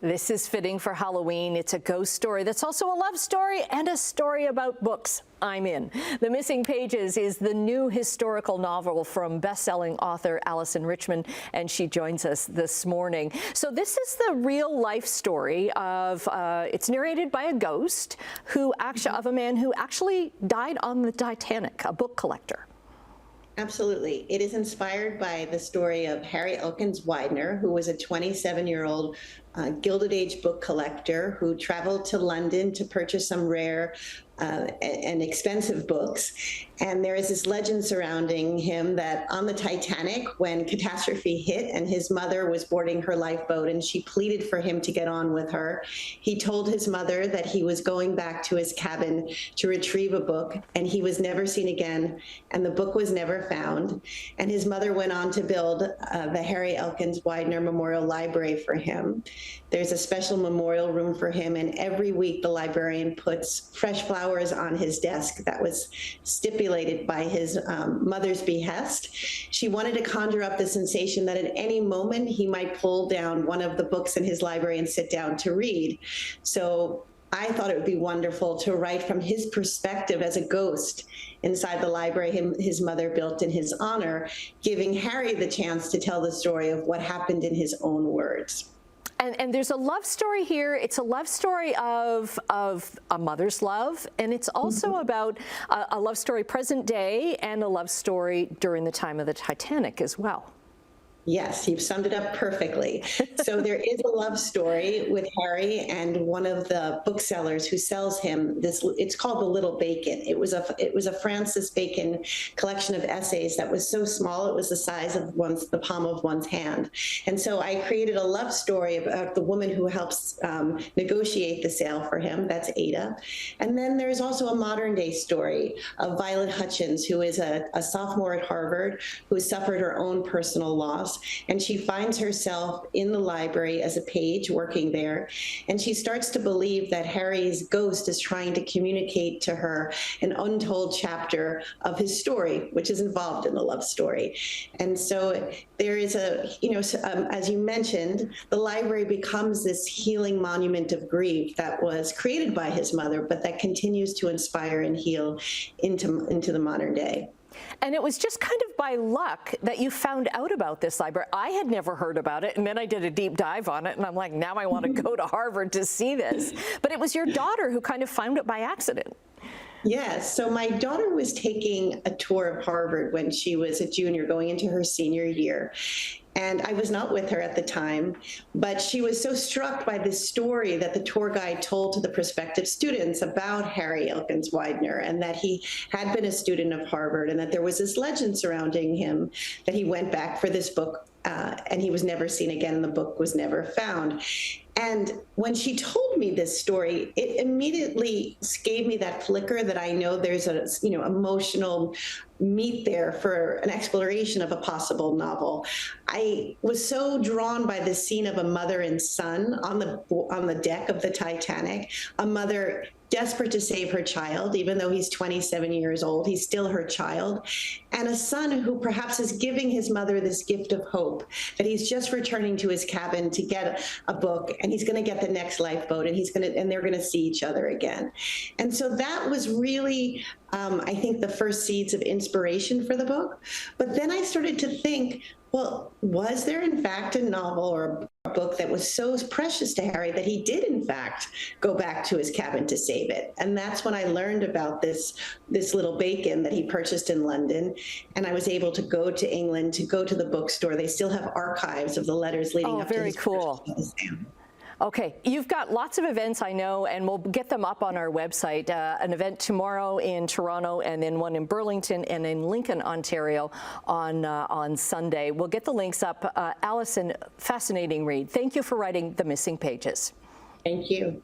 This is fitting for Halloween. It's a ghost story that's also a love story and a story about books. I'm in. The Missing Pages is the new historical novel from best-selling author Alyson Richman, and she joins us this morning. So this is the real life story of, it's narrated by a ghost of a man who actually died on the Titanic, a book collector. Absolutely. It is inspired by the story of Harry Elkins Widener, who was a 27-year-old Gilded Age book collector who traveled to London to purchase some rare and expensive books. And there is this legend surrounding him that on the Titanic, when catastrophe hit and his mother was boarding her lifeboat and she pleaded for him to get on with her, he told his mother that he was going back to his cabin to retrieve a book, and he was never seen again, and the book was never found. And his mother went on to build the Harry Elkins Widener Memorial Library for him. There's a special memorial room for him, and every week the librarian puts fresh flowers on his desk. That was stipulated by his mother's behest. She wanted to conjure up the sensation that at any moment he might pull down one of the books in his library and sit down to read. So I thought it would be wonderful to write from his perspective as a ghost inside the library his mother built in his honor, giving Harry the chance to tell the story of what happened in his own words. And there's a love story here. It's a love story of a mother's love, and it's also about a love story present day and a love story during the time of the Titanic as well. Yes, you've summed it up perfectly. So there is a love story with Harry and one of the booksellers who sells him this. It's called The Little Bacon. It was a Francis Bacon collection of essays that was so small it was the size of the palm of one's hand. And so I created a love story about the woman who helps negotiate the sale for him. That's Ada. And then there's also a modern day story of Violet Hutchins, who is a sophomore at Harvard who suffered her own personal loss. And she finds herself in the library as a page working there. And she starts to believe that Harry's ghost is trying to communicate to her an untold chapter of his story, which is involved in the love story. And so there is as you mentioned, the library becomes this healing monument of grief that was created by his mother, but that continues to inspire and heal into the modern day. And it was just kind of by luck that you found out about this library. I had never heard about it, and then I did a deep dive on it, and I'm like, now I want to go to Harvard to see this. But it was your daughter who kind of found it by accident. Yes. So my daughter was taking a tour of Harvard when she was a junior, going into her senior year. And I was not with her at the time, but she was so struck by this story that the tour guide told to the prospective students about Harry Elkins Widener, and that he had been a student of Harvard, and that there was this legend surrounding him that he went back for this book and he was never seen again, and the book was never found. And when she told me this story, it immediately gave me that flicker that I know there's a emotional meat there for an exploration of a possible novel. I was so drawn by the scene of a mother and son on the deck of the Titanic, a mother desperate to save her child. Even though he's 27 years old, he's still her child. And a son who perhaps is giving his mother this gift of hope, that he's just returning to his cabin to get a book, and he's going to get the next lifeboat, and they're going to see each other again. And so that was really, I think, the first seeds of inspiration for the book. But then I started to think, well, was there in fact a novel or a book that was so precious to Harry that he did in fact go back to his cabin to save it? And that's when I learned about this little bacon that he purchased in London. And I was able to go to England, to go to the bookstore. They still have archives of the letters leading up to his cool. Okay, you've got lots of events, I know, and we'll get them up on our website. An event tomorrow in Toronto, and then one in Burlington and in Lincoln, Ontario on Sunday. We'll get the links up. Alyson, fascinating read. Thank you for writing The Missing Pages. Thank you.